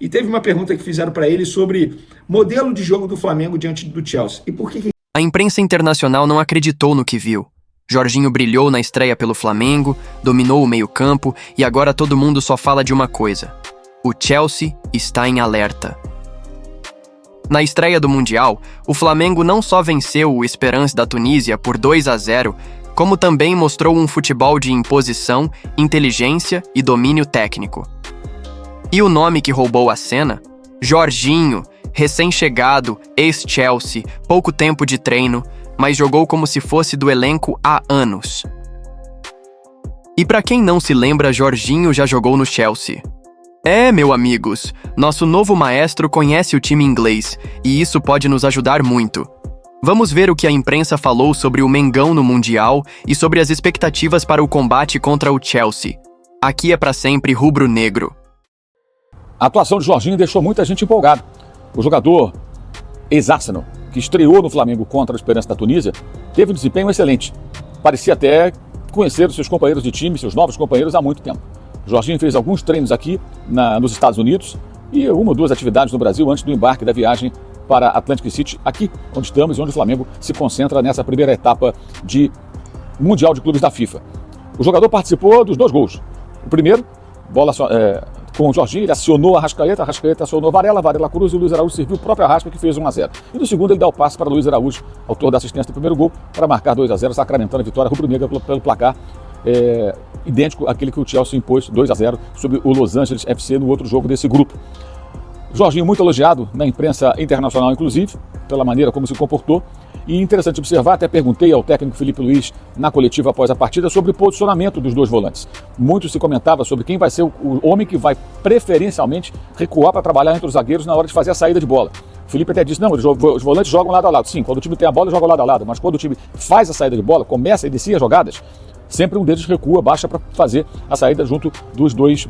E teve uma pergunta que fizeram para ele sobre modelo de jogo do Flamengo diante do Chelsea. E por que A imprensa internacional não acreditou no que viu. Jorginho brilhou na estreia pelo Flamengo, dominou o meio-campo e agora todo mundo só fala de uma coisa: o Chelsea está em alerta. Na estreia do Mundial, o Flamengo não só venceu o Esperance da Tunísia por 2-0, como também mostrou um futebol de imposição, inteligência e domínio técnico. E o nome que roubou a cena? Jorginho, recém-chegado, ex-Chelsea, pouco tempo de treino, mas jogou como se fosse do elenco há anos. E pra quem não se lembra, Jorginho já jogou no Chelsea. Meus amigos, nosso novo maestro conhece o time inglês, e isso pode nos ajudar muito. Vamos ver o que a imprensa falou sobre o Mengão no Mundial e sobre as expectativas para o combate contra o Chelsea. Aqui é pra sempre rubro-negro. A atuação de Jorginho deixou muita gente empolgada. O jogador ex-Arsenal, que estreou no Flamengo contra o Esperance da Tunísia, teve um desempenho excelente. Parecia até conhecer os seus companheiros de time, seus novos companheiros há muito tempo. Jorginho fez alguns treinos aqui nos Estados Unidos e uma ou duas atividades no Brasil antes do embarque da viagem para Atlantic City, aqui onde estamos e onde o Flamengo se concentra nessa primeira etapa de Mundial de Clubes da FIFA. O jogador participou dos 2 gols. O primeiro, bola com o Jorginho, ele acionou a Arrascaeta acionou Varela Cruz e o Luiz Araújo serviu o próprio Arrasca, que fez 1-0. E no segundo ele dá o passe para Luiz Araújo, autor da assistência do primeiro gol, para marcar 2-0, sacramentando a vitória rubro-negra pelo placar idêntico àquele que o Chelsea impôs 2-0 sobre o Los Angeles FC no outro jogo desse grupo. Jorginho muito elogiado na imprensa internacional, inclusive, pela maneira como se comportou. E interessante observar, até perguntei ao técnico Felipe Luiz na coletiva após a partida sobre o posicionamento dos 2 volantes. Muito se comentava sobre quem vai ser o homem que vai preferencialmente recuar para trabalhar entre os zagueiros na hora de fazer a saída de bola. O Felipe até disse, não, os volantes jogam lado a lado. Sim, quando o time tem a bola, joga lado a lado. Mas quando o time faz a saída de bola, começa a inicia as jogadas, sempre um deles recua, baixa para fazer a saída junto dos 2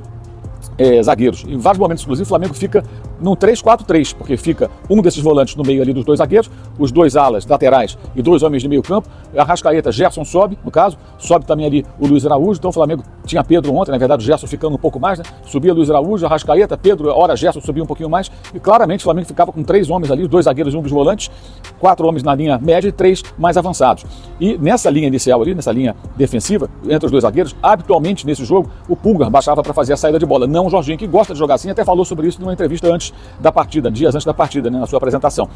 zagueiros. Em vários momentos, inclusive, o Flamengo fica num 3-4-3, porque fica um desses volantes no meio ali dos 2 zagueiros, os 2 alas laterais e 2 homens de meio campo. Arrascaeta, Gerson sobe, no caso, sobe também ali o Luiz Araújo. Então o Flamengo tinha Pedro ontem, na verdade o Gerson ficando um pouco mais, né? Subia Luiz Araújo, Arrascaeta, Pedro, ora Gerson subia um pouquinho mais, e claramente o Flamengo ficava com 3 homens ali, os 2 zagueiros e um dos volantes, 4 homens na linha média e 3 mais avançados. E nessa linha inicial ali, nessa linha defensiva, entre os 2 zagueiros, habitualmente nesse jogo, o Pulgar baixava para fazer a saída de bola, não o Jorginho, que gosta de jogar assim, até falou sobre isso numa entrevista antes da partida, dias antes da partida, né, na sua apresentação.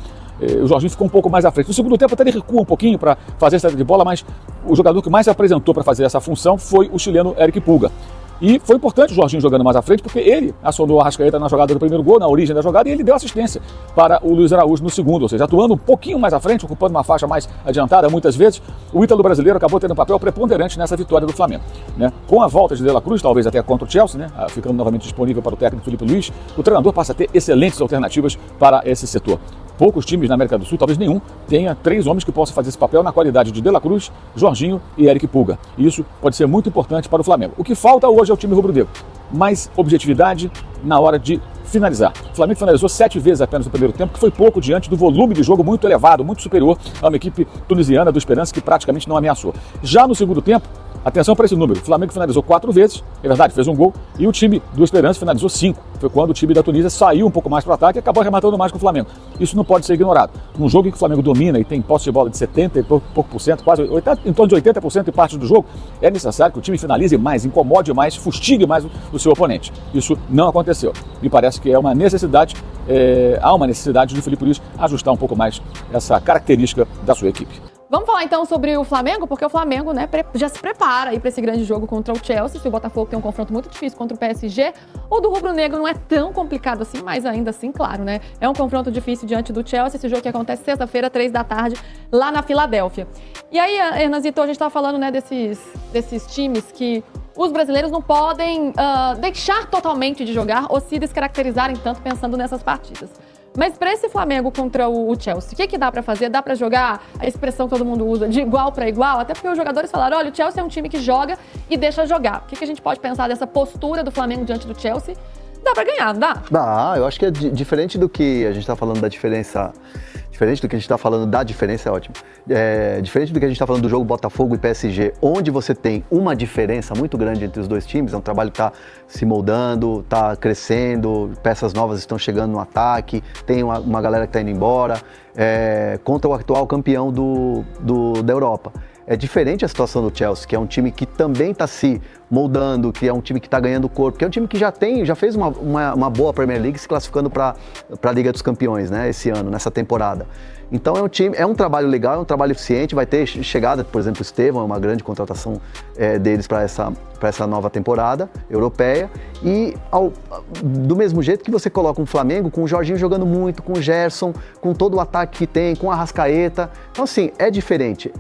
O Jorginho ficou um pouco mais à frente. No segundo tempo até ele recua um pouquinho para fazer a saída de bola, mas o jogador que mais se apresentou para fazer essa função foi o chileno Eric Pulgar. E foi importante o Jorginho jogando mais à frente, porque ele acionou a Arrascaeta na jogada do primeiro gol, na origem da jogada, e ele deu assistência para o Luiz Araújo no segundo, ou seja, atuando um pouquinho mais à frente, ocupando uma faixa mais adiantada muitas vezes, o ítalo brasileiro acabou tendo um papel preponderante nessa vitória do Flamengo, né? Com a volta de De La Cruz, talvez até contra o Chelsea, né? Ficando novamente disponível para o técnico Felipe Luiz, o treinador passa a ter excelentes alternativas para esse setor. Poucos times na América do Sul, talvez nenhum, tenha 3 homens que possam fazer esse papel na qualidade de De La Cruz, Jorginho e Eric Pulgar. E isso pode ser muito importante para o Flamengo. O que falta hoje é o time rubro-negro. Mais objetividade na hora de finalizar. O Flamengo finalizou 7 vezes apenas no primeiro tempo, que foi pouco diante do volume de jogo muito elevado, muito superior a uma equipe tunisiana do Esperance que praticamente não ameaçou. Já no segundo tempo, atenção para esse número, o Flamengo finalizou 4 vezes, é verdade, fez um gol, e o time do Esperance finalizou 5. Foi quando o time da Tunísia saiu um pouco mais para o ataque e acabou arrematando mais que o Flamengo. Isso não pode ser ignorado. Num jogo em que o Flamengo domina e tem posse de bola de 70 e pouco por cento, quase em torno de 80% em parte do jogo, é necessário que o time finalize mais, incomode mais, fustigue mais o seu oponente. Isso não aconteceu. Me parece que é uma necessidade, há uma necessidade do Felipe Luiz ajustar um pouco mais essa característica da sua equipe. Vamos falar então sobre o Flamengo, porque o Flamengo, né, já se prepara aí para esse grande jogo contra o Chelsea. Se o Botafogo tem um confronto muito difícil contra o PSG, o do rubro-negro não é tão complicado assim, mas ainda assim, claro, né, é um confronto difícil diante do Chelsea, esse jogo que acontece sexta-feira, 3 da tarde, lá na Filadélfia. E aí, Hernanzito, a gente tá falando, né, desses times que os brasileiros não podem deixar totalmente de jogar ou se descaracterizarem tanto pensando nessas partidas. Mas para esse Flamengo contra o Chelsea, o que dá para fazer? Dá para jogar, a expressão que todo mundo usa, de igual para igual? Até porque os jogadores falaram, olha, o Chelsea é um time que joga e deixa jogar. O que a gente pode pensar dessa postura do Flamengo diante do Chelsea? Dá para ganhar, não dá? Dá, eu acho que é diferente do que a gente tá falando da diferença Diferente do que a gente está falando da diferença, é ótimo. Diferente do que a gente está falando do jogo Botafogo e PSG, onde você tem uma diferença muito grande entre os dois times, é um trabalho que está se moldando, está crescendo, peças novas estão chegando no ataque, tem uma galera que está indo embora, contra o atual campeão da Europa. É diferente a situação do Chelsea, que é um time que também está se moldando, que é um time que está ganhando corpo, que é um time que já fez uma boa Premier League se classificando para a Liga dos Campeões, né, esse ano, nessa temporada. Então é um trabalho legal, é um trabalho eficiente, vai ter chegada, por exemplo, o Estevão, é uma grande contratação deles para essa nova temporada europeia. E do mesmo jeito que você coloca um Flamengo com o Jorginho jogando muito, com o Gerson, com todo o ataque que tem, com a Arrascaeta. Então assim, é diferente.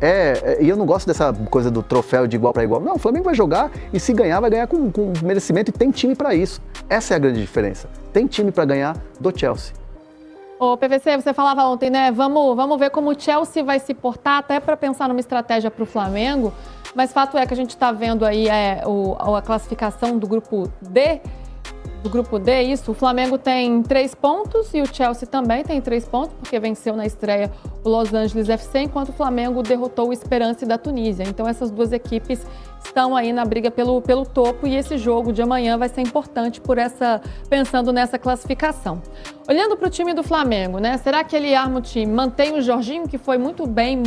E eu não gosto dessa coisa do troféu de igual para igual. Não, o Flamengo vai jogar e se ganhar, vai ganhar com merecimento e tem time para isso. Essa é a grande diferença. Tem time para ganhar do Chelsea. Ô, PVC, você falava ontem, né? Vamos ver como o Chelsea vai se portar, até para pensar numa estratégia para o Flamengo. Mas fato é que a gente está vendo aí a classificação do grupo D. Do grupo D, isso. O Flamengo tem 3 pontos e o Chelsea também tem 3 pontos, porque venceu na estreia o Los Angeles FC, enquanto o Flamengo derrotou o Esperance da Tunísia. Então essas duas equipes estão aí na briga pelo topo e esse jogo de amanhã vai ser importante pensando nessa classificação. Olhando para o time do Flamengo, né? Será que ele arma o time? Mantém o Jorginho, que foi muito bem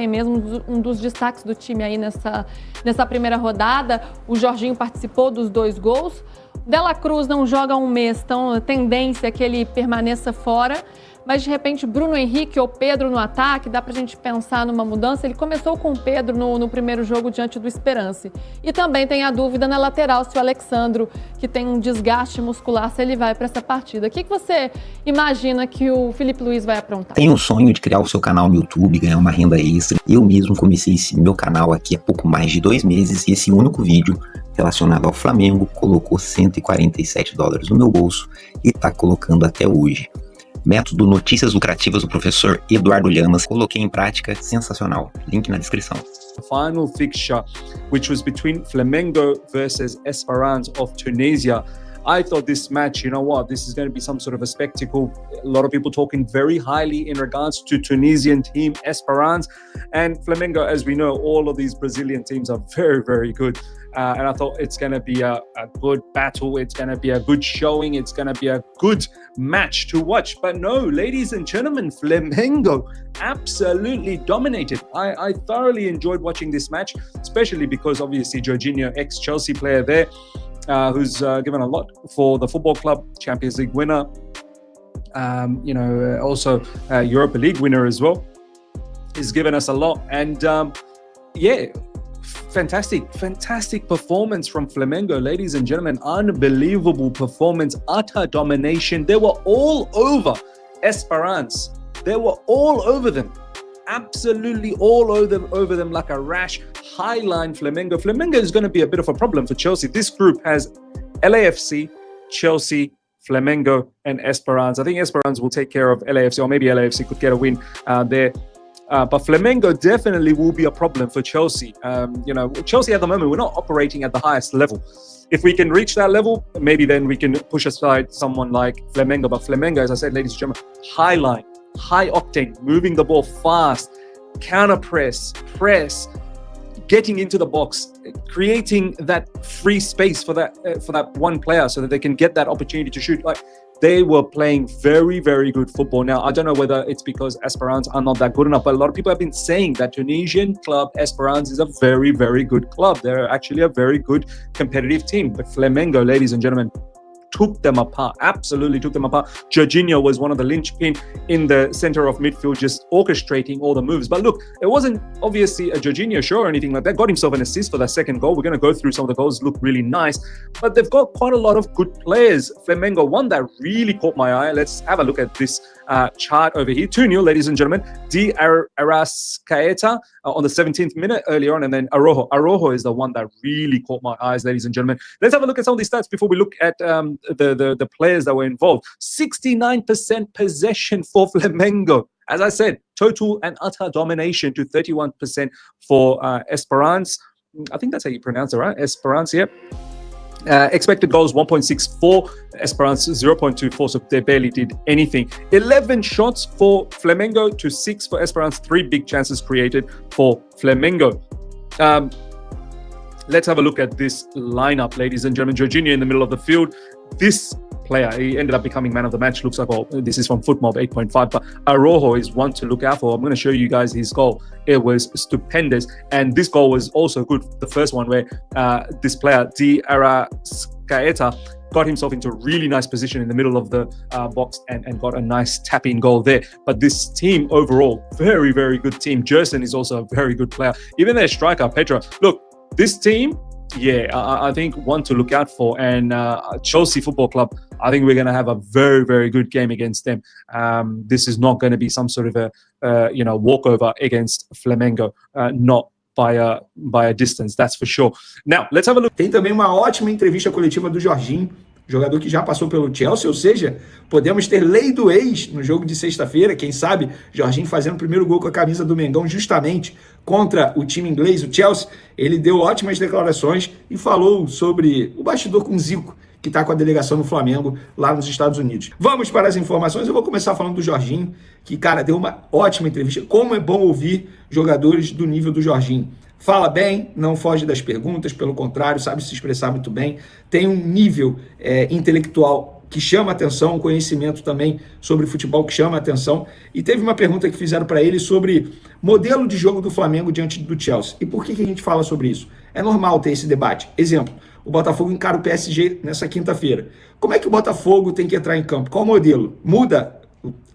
mesmo, um dos destaques do time aí nessa primeira rodada. O Jorginho participou dos 2 gols. Dela Cruz não joga há um mês, então a tendência é que ele permaneça fora. Mas, de repente, Bruno Henrique ou Pedro no ataque, dá pra gente pensar numa mudança. Ele começou com o Pedro no primeiro jogo diante do Esperance. E também tem a dúvida na lateral, se o Alexandro, que tem um desgaste muscular, se ele vai para essa partida. O que você imagina que o Felipe Luiz vai aprontar? Tem um sonho de criar o seu canal no YouTube, ganhar uma renda extra. Eu mesmo comecei esse meu canal aqui há pouco mais de 2 meses e esse único vídeo relacionado ao Flamengo colocou $147 no meu bolso e tá colocando até hoje. Método Notícias Lucrativas do professor Eduardo Llamas. Coloquei em prática, sensacional. Link na descrição. The final fixture, which was between Flamengo versus Esperance of Tunisia. I thought this match, you know what, this is going to be some sort of a spectacle. A lot of people talking very highly in regards to Tunisian team Esperance and Flamengo. As we know, all of these Brazilian teams are very, very good. And I thought it's going to be a good battle. It's going to be a good showing. It's going to be a good match to watch. But no, ladies and gentlemen, Flamengo absolutely dominated. I thoroughly enjoyed watching this match, especially because obviously Jorginho, ex-Chelsea player there, who's given a lot for the football club, Champions League winner, also Europa League winner as well. He's given us a lot. And fantastic performance from Flamengo, ladies and gentlemen. Unbelievable performance, utter domination. They were all over Esperance. They were all over them. Absolutely all over them like a rash. Highline Flamengo. Flamengo is going to be a bit of a problem for Chelsea. This group has LAFC, Chelsea, Flamengo, and Esperance. I think Esperance will take care of LAFC, or maybe LAFC could get a win there. But Flamengo definitely will be a problem for Chelsea. Chelsea at the moment, we're not operating at the highest level. If we can reach that level, maybe then we can push aside someone like Flamengo. But Flamengo, as I said, ladies and gentlemen, high line, high octane, moving the ball fast, counter press, getting into the box, creating that free space for that one player so that they can get that opportunity to shoot. Like, they were playing very, very good football. Now, I don't know whether it's because Esperance are not that good enough, but a lot of people have been saying that Tunisian club Esperance is a very, very good club. They're actually a very good competitive team. But Flamengo, ladies and gentlemen, took them apart, absolutely took them apart. Jorginho was one of the linchpin in the center of midfield, just orchestrating all the moves. But look, it wasn't obviously a Jorginho show or anything like that. Got himself an assist for that second goal. We're going to go through some of the goals, look really nice. But they've got quite a lot of good players. Flamengo, one that really caught my eye. Let's have a look at this chart over here. 2-0, ladies and gentlemen. Di Arrascaeta on the 17th minute earlier on, and then Araujo. Araujo is the one that really caught my eyes, ladies and gentlemen. Let's have a look at some of these stats before we look at the players that were involved. 69% possession for Flamengo. As I said, total and utter domination to 31% for Esperance. I think that's how you pronounce it, right? Esperance, yep. Expected goals 1.64, Esperance 0.24, so they barely did anything. 11 shots for Flamengo to 6 for Esperance, 3 big chances created for Flamengo. Let's have a look at this lineup, ladies and gentlemen. Jorginho in the middle of the field. This player, he ended up becoming man of the match. Looks like, oh, this is from FootMob 8.5, but Araujo is one to look out for. I'm going to show you guys his goal. It was stupendous, and this goal was also good. The first one where this player, Di Arrascaeta, got himself into a really nice position in the middle of the box and got a nice tap-in goal there. But this team overall, very, very good team. Jerson is also a very good player. Even their striker, Pedro. Look, this team, yeah, I think one to look out for. And Chelsea Football Club, I think we're going to have a very, very good game against them. This is not going to be some sort of a walkover against Flamengo, not by a distance, that's for sure. Now, let's have a look. Tem também uma ótima entrevista coletiva do Jorginho, jogador que já passou pelo Chelsea, ou seja, podemos ter lei do ex no jogo de sexta-feira, quem sabe, Jorginho fazendo o primeiro gol com a camisa do Mengão justamente contra o time inglês, o Chelsea. Ele deu ótimas declarações e falou sobre o bastidor com o Zico, que está com a delegação do Flamengo lá nos Estados Unidos. Vamos para as informações. Eu vou começar falando do Jorginho, que, cara, deu uma ótima entrevista. Como é bom ouvir jogadores do nível do Jorginho. Fala bem, não foge das perguntas, pelo contrário, sabe se expressar muito bem. Tem um nível intelectual que chama atenção, um conhecimento também sobre futebol que chama atenção. E teve uma pergunta que fizeram para ele sobre modelo de jogo do Flamengo diante do Chelsea. E por que a gente fala sobre isso? É normal ter esse debate. Exemplo, o Botafogo encara o PSG nessa quinta-feira. Como é que o Botafogo tem que entrar em campo? Qual modelo? Muda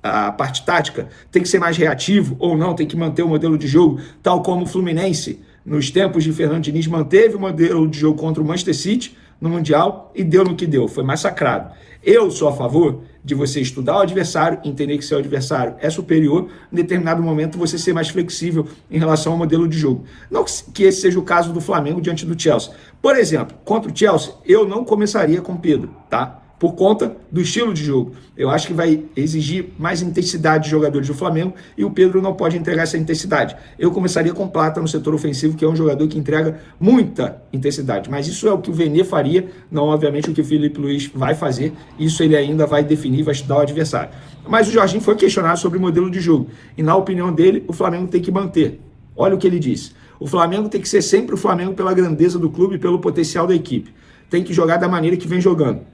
a parte tática? Tem que ser mais reativo ou não? Tem que manter o modelo de jogo tal como o Fluminense, nos tempos de Fernando Diniz, manteve o modelo de jogo contra o Manchester City no Mundial e deu no que deu, foi massacrado. Eu sou a favor de você estudar o adversário, entender que seu adversário é superior, em determinado momento você ser mais flexível em relação ao modelo de jogo. Não que esse seja o caso do Flamengo diante do Chelsea. Por exemplo, contra o Chelsea, eu não começaria com Pedro, tá? Por conta do estilo de jogo. Eu acho que vai exigir mais intensidade de jogadores do Flamengo e o Pedro não pode entregar essa intensidade. Eu começaria com Plata no setor ofensivo, que é um jogador que entrega muita intensidade. Mas isso é o que o Vene faria, não obviamente o que o Felipe Luiz vai fazer. Isso ele ainda vai definir, vai estudar o adversário. Mas o Jorginho foi questionado sobre o modelo de jogo. E na opinião dele, o Flamengo tem que manter. Olha o que ele disse. O Flamengo tem que ser sempre o Flamengo pela grandeza do clube e pelo potencial da equipe. Tem que jogar da maneira que vem jogando.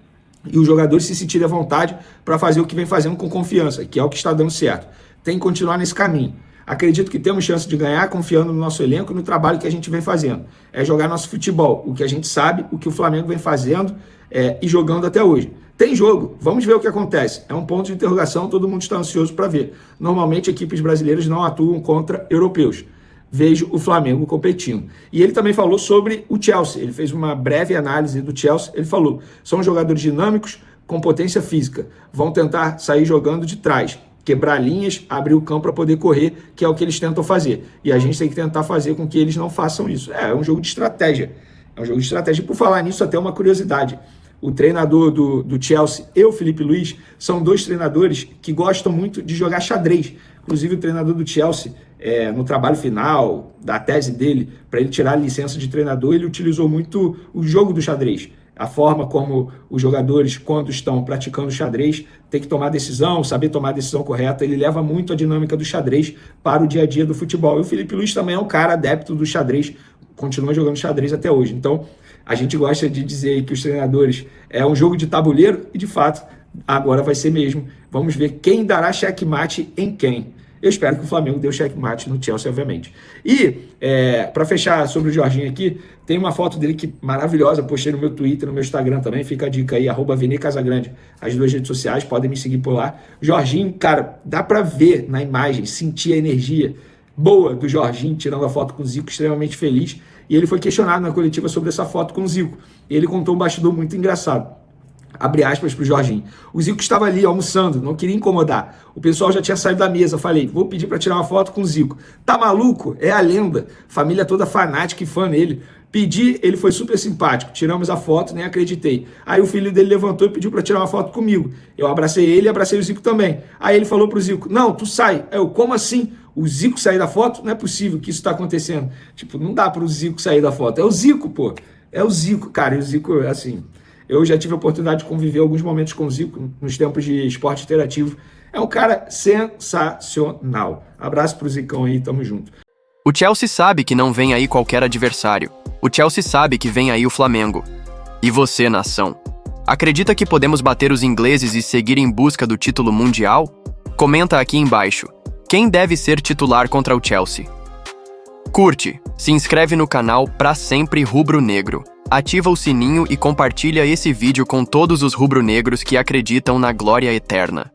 E os jogadores se sentirem à vontade para fazer o que vem fazendo com confiança, que é o que está dando certo. Tem que continuar nesse caminho. Acredito que temos chance de ganhar confiando no nosso elenco e no trabalho que a gente vem fazendo. É jogar nosso futebol, o que a gente sabe, o que o Flamengo vem fazendo e jogando até hoje. Tem jogo, vamos ver o que acontece. É um ponto de interrogação, todo mundo está ansioso para ver. Normalmente equipes brasileiras não atuam contra europeus. Vejo o Flamengo competindo. E ele também falou sobre o Chelsea. Ele fez uma breve análise do Chelsea. Ele falou, são jogadores dinâmicos com potência física. Vão tentar sair jogando de trás, quebrar linhas, abrir o campo para poder correr, que é o que eles tentam fazer. E a gente tem que tentar fazer com que eles não façam isso. É um jogo de estratégia. É um jogo de estratégia. E por falar nisso, até uma curiosidade. O treinador do Chelsea e o Felipe Luiz são dois treinadores que gostam muito de jogar xadrez. Inclusive o treinador do Chelsea, no trabalho final da tese dele, para ele tirar a licença de treinador, ele utilizou muito o jogo do xadrez. A forma como os jogadores, quando estão praticando xadrez, tem que tomar decisão, saber tomar a decisão correta. Ele leva muito a dinâmica do xadrez para o dia a dia do futebol. E o Felipe Luiz também é um cara adepto do xadrez, continua jogando xadrez até hoje. Então, a gente gosta de dizer que os treinadores é um jogo de tabuleiro e, de fato, agora vai ser mesmo. Vamos ver quem dará checkmate em quem. Eu espero que o Flamengo dê o checkmate no Chelsea, obviamente. E, para fechar sobre o Jorginho aqui, tem uma foto dele que maravilhosa, postei no meu Twitter, no meu Instagram também, fica a dica aí, @VeneCasagrande, as duas redes sociais, podem me seguir por lá. Jorginho, cara, dá para ver na imagem, sentir a energia boa do Jorginho, tirando a foto com o Zico, extremamente feliz. E ele foi questionado na coletiva sobre essa foto com o Zico. E ele contou um bastidor muito engraçado. Abre aspas para o Jorginho. O Zico estava ali almoçando, não queria incomodar. O pessoal já tinha saído da mesa. Falei, vou pedir para tirar uma foto com o Zico. Tá maluco? É a lenda. Família toda fanática e fã dele. Pedi, ele foi super simpático. Tiramos a foto, nem acreditei. Aí o filho dele levantou e pediu para tirar uma foto comigo. Eu abracei ele e abracei o Zico também. Aí ele falou pro Zico, não, tu sai. Eu, como assim? O Zico sair da foto? Não é possível que isso está acontecendo. Tipo, não dá para o Zico sair da foto. É o Zico, pô. é o Zico. Cara, e o Zico, assim, eu já tive a oportunidade de conviver alguns momentos com o Zico nos tempos de esporte interativo. É um cara sensacional. Abraço pro Zicão aí, tamo junto. O Chelsea sabe que não vem aí qualquer adversário. O Chelsea sabe que vem aí o Flamengo. E você, nação? Acredita que podemos bater os ingleses e seguir em busca do título mundial? Comenta aqui embaixo. Quem deve ser titular contra o Chelsea? Curte, se inscreve no canal Pra Sempre Rubro-Negro. Ativa o sininho e compartilha esse vídeo com todos os rubro-negros que acreditam na glória eterna.